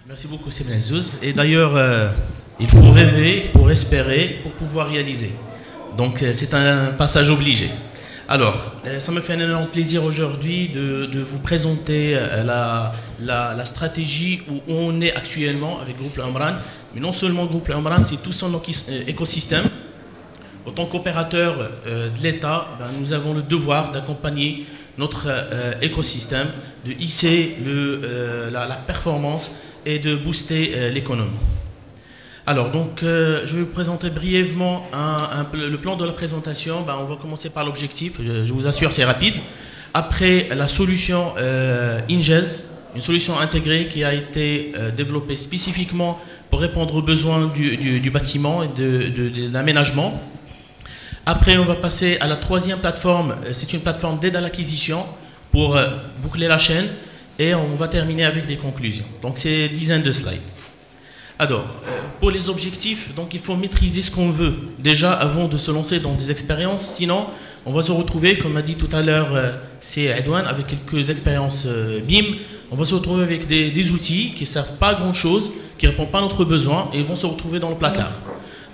Merci beaucoup, Sébastien Zouz. Et d'ailleurs, il faut rêver pour espérer, pour pouvoir réaliser. Donc, c'est un passage obligé. Alors, ça me fait un énorme plaisir aujourd'hui de vous présenter la stratégie où on est actuellement avec Groupe Le Hamran. Mais non seulement Groupe Le Hamran, c'est tout son écosystème. En tant qu'opérateur de l'État, nous avons le devoir d'accompagner notre écosystème, de hisser la performance et de booster l'économie. Alors, donc, je vais vous présenter brièvement le plan de la présentation. On va commencer par l'objectif, je vous assure, c'est rapide. Après, la solution Ingez, une solution intégrée qui a été développée spécifiquement pour répondre aux besoins du bâtiment et de l'aménagement. Après, on va passer à la troisième plateforme. C'est une plateforme d'aide à l'acquisition pour boucler la chaîne. Et on va terminer avec des conclusions. Donc, c'est une dizaine de slides. Alors, pour les objectifs, donc, il faut maîtriser ce qu'on veut déjà avant de se lancer dans des expériences. Sinon, on va se retrouver, comme a dit tout à l'heure, c'est Edouane, avec quelques expériences BIM. On va se retrouver avec des outils qui ne servent pas à grand-chose, qui ne répondent pas à notre besoin et ils vont se retrouver dans le placard.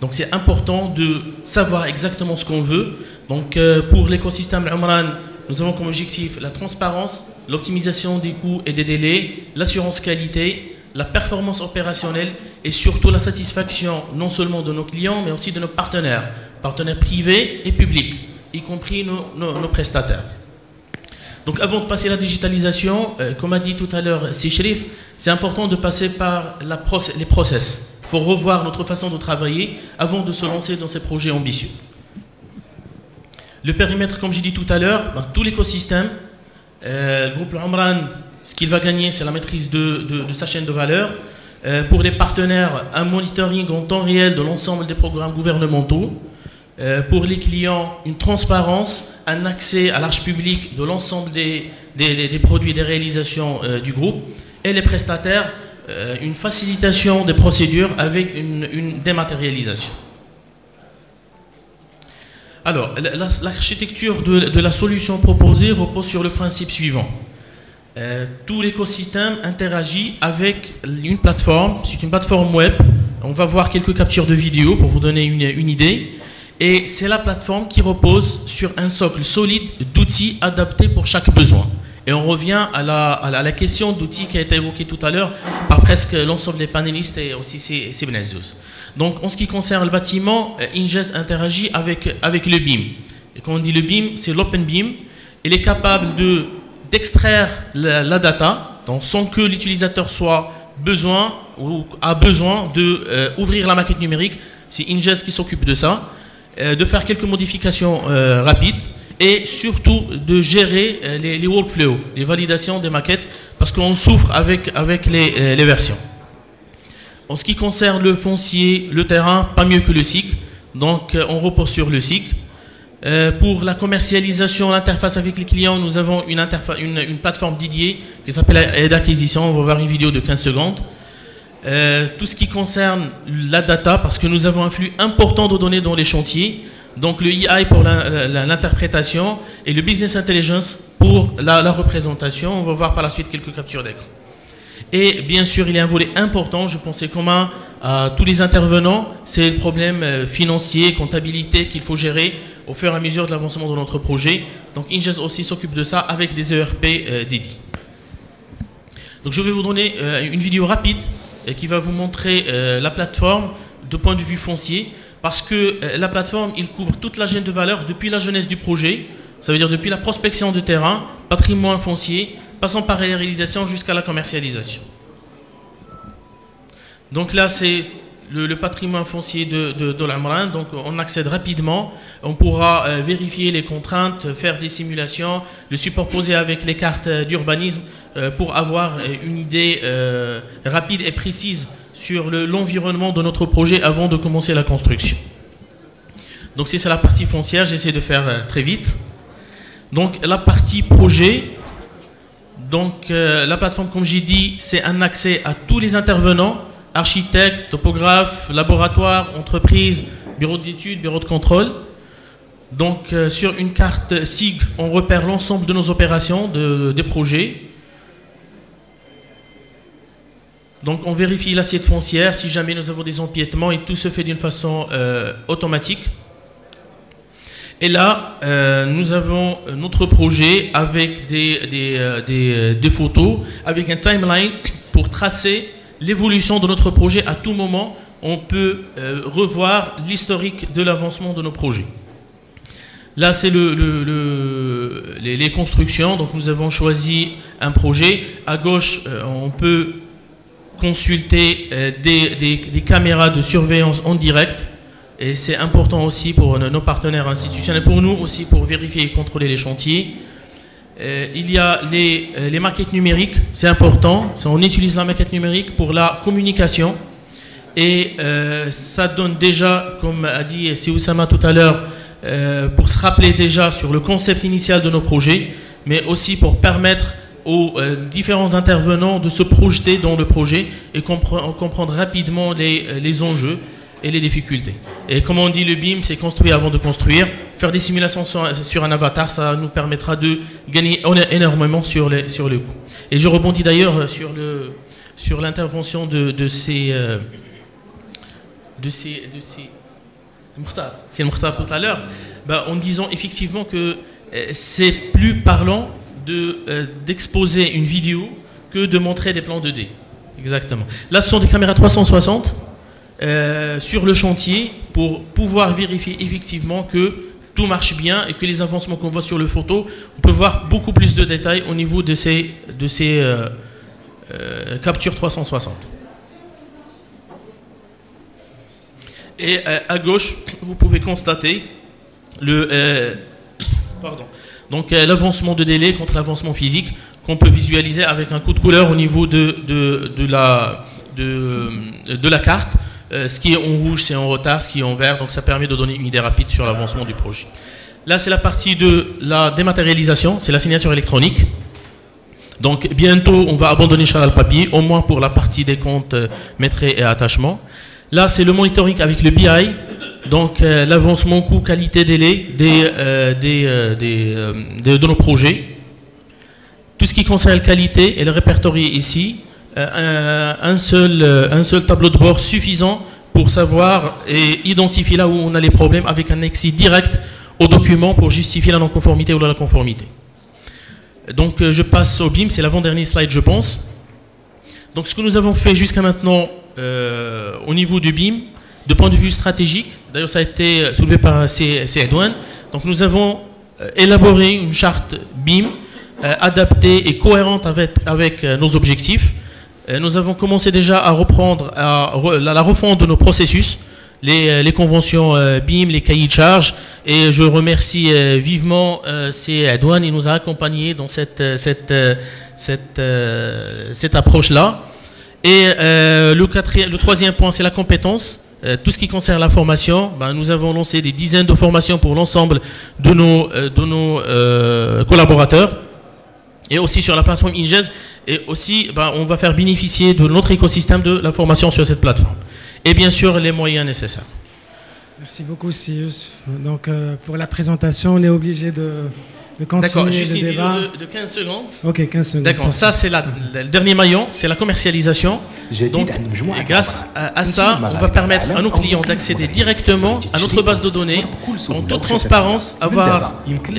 Donc, c'est important de savoir exactement ce qu'on veut. Donc, pour l'écosystème Al Hamran, nous avons comme objectif la transparence, l'optimisation des coûts et des délais, l'assurance qualité, la performance opérationnelle et surtout la satisfaction non seulement de nos clients mais aussi de nos partenaires privés et publics, y compris nos prestataires. Donc avant de passer à la digitalisation, comme a dit tout à l'heure Sichrif, c'est important de passer par les process. Il faut revoir notre façon de travailler avant de se lancer dans ces projets ambitieux. Le périmètre, comme j'ai dit tout à l'heure, dans tout l'écosystème, le groupe Le Hamran, ce qu'il va gagner, c'est la maîtrise de sa chaîne de valeur. Pour les partenaires, un monitoring en temps réel de l'ensemble des programmes gouvernementaux. Pour les clients, une transparence, un accès à l'arche publique de l'ensemble des produits et des réalisations du groupe. Et les prestataires, une facilitation des procédures avec une dématérialisation. Alors, l'architecture de la solution proposée repose sur le principe suivant. Tout l'écosystème interagit avec une plateforme, c'est une plateforme web. On va voir quelques captures de vidéos pour vous donner une idée. Et c'est la plateforme qui repose sur un socle solide d'outils adaptés pour chaque besoin. Et on revient à la question d'outils qui a été évoquée tout à l'heure par presque l'ensemble des panélistes et aussi Sébastien Zouz. Donc, en ce qui concerne le bâtiment, Ingez interagit avec le BIM. Et quand on dit le BIM, c'est l'Open BIM. Il est capable d'extraire la data, donc sans que l'utilisateur a besoin d'ouvrir la maquette numérique. C'est Ingez qui s'occupe de ça, de faire quelques modifications rapides et surtout de gérer les workflows, les validations des maquettes, parce qu'on souffre avec les versions. En ce qui concerne le foncier, le terrain, pas mieux que le SIC. Donc, on repose sur le SIC. Pour la commercialisation, l'interface avec les clients, nous avons une plateforme dédiée qui s'appelle Aide Acquisition. On va voir une vidéo de 15 secondes. Tout ce qui concerne la data, parce que nous avons un flux important de données dans les chantiers. Donc, le AI pour l'interprétation et le Business Intelligence pour la représentation. On va voir par la suite quelques captures d'écran. Et bien sûr, il y a un volet important, je pense, commun à tous les intervenants, c'est le problème financier, comptabilité qu'il faut gérer au fur et à mesure de l'avancement de notre projet. Donc Ingez aussi s'occupe de ça avec des ERP dédiés. Donc je vais vous donner une vidéo rapide qui va vous montrer la plateforme de point de vue foncier, parce que la plateforme, il couvre toute la chaîne de valeur depuis la jeunesse du projet, ça veut dire depuis la prospection de terrain, patrimoine foncier, passant par la réalisation jusqu'à la commercialisation. Donc là, c'est le patrimoine foncier de l'Hamran. Donc on accède rapidement, on pourra vérifier les contraintes, faire des simulations, le superposer avec les cartes d'urbanisme pour avoir une idée rapide et précise sur l'environnement de notre projet avant de commencer la construction. Donc c'est la partie foncière, j'essaie de faire très vite. Donc la partie projet. Donc, la plateforme, comme j'ai dit, c'est un accès à tous les intervenants, architectes, topographes, laboratoires, entreprises, bureaux d'études, bureaux de contrôle. Donc, sur une carte SIG, on repère l'ensemble de nos opérations, des projets. Donc on vérifie l'assiette foncière si jamais nous avons des empiètements et tout se fait d'une façon automatique. Et là, nous avons notre projet avec des photos, avec un timeline pour tracer l'évolution de notre projet. À tout moment, on peut revoir l'historique de l'avancement de nos projets. Là, c'est les constructions. Donc nous avons choisi un projet. À gauche, on peut consulter des caméras de surveillance en direct. Et c'est important aussi pour nos partenaires institutionnels, pour nous aussi, pour vérifier et contrôler les chantiers. Il y a les maquettes numériques, c'est important. On utilise la maquette numérique pour la communication. Et ça donne déjà, comme a dit Oussama tout à l'heure, pour se rappeler déjà sur le concept initial de nos projets, mais aussi pour permettre aux différents intervenants de se projeter dans le projet et comprendre rapidement les enjeux et les difficultés. Et comme on dit, le BIM, c'est construire avant de construire. Faire des simulations sur un avatar, ça nous permettra de gagner énormément sur le coût. Et je rebondis d'ailleurs sur l'intervention de ces c'est Mokhtar tout à l'heure, en disant effectivement que c'est plus parlant d'exposer une vidéo que de montrer des plans 2D. Exactement. Là, ce sont des caméras 360 sur le chantier pour pouvoir vérifier effectivement que tout marche bien et que les avancements qu'on voit sur le photo, on peut voir beaucoup plus de détails au niveau de ces captures 360. Et à gauche, vous pouvez constater l'avancement de délai contre l'avancement physique qu'on peut visualiser avec un coup de couleur au niveau de la carte. Ce qui est en rouge, c'est en retard, ce qui est en vert, donc ça permet de donner une idée rapide sur l'avancement du projet. Là, c'est la partie de la dématérialisation, c'est la signature électronique. Donc bientôt, on va abandonner le papier, au moins pour la partie des comptes maîtrisés et attachements. Là, c'est le monitoring avec le BI, donc l'avancement coût, qualité, délai de nos projets. Tout ce qui concerne la qualité est répertorié ici. Un seul tableau de bord suffisant pour savoir et identifier là où on a les problèmes avec un accès direct au document pour justifier la non-conformité ou la conformité. Donc je passe au BIM, c'est l'avant-dernier slide je pense. Donc ce que nous avons fait jusqu'à maintenant au niveau du BIM, de point de vue stratégique, d'ailleurs ça a été soulevé par Edouane, donc nous avons élaboré une charte BIM adaptée et cohérente avec nos objectifs. Nous avons commencé déjà à reprendre la refonte de nos processus, les conventions BIM, les cahiers de charges, et je remercie vivement Edouane, il nous a accompagnés dans cette approche-là. Et le troisième point, c'est la compétence. Tout ce qui concerne la formation, nous avons lancé des dizaines de formations pour l'ensemble de nos collaborateurs. Et aussi sur la plateforme Ingez, et aussi on va faire bénéficier de notre écosystème de la formation sur cette plateforme. Et bien sûr, les moyens nécessaires. Merci beaucoup, Sius. Donc, pour la présentation, on est obligé de continuer le débat. D'accord, juste une vidéo de 15 secondes. Ok, 15 secondes. D'accord, ça c'est le dernier maillon, c'est la commercialisation. Donc, grâce à ça, on va permettre à nos clients d'accéder directement à notre base de données, en toute transparence, avoir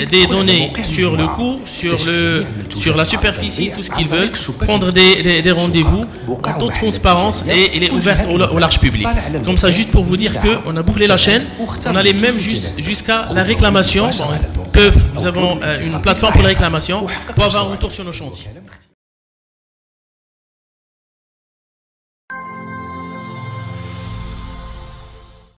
des données sur le coût, sur la superficie, tout ce qu'ils veulent, prendre des rendez-vous, en toute transparence, et il est ouvert au large public. Comme ça, juste pour vous dire qu'on a bouclé la chaîne, on allait même jusqu'à la réclamation. Nous avons une plateforme pour la réclamation pour avoir un retour sur nos chantiers.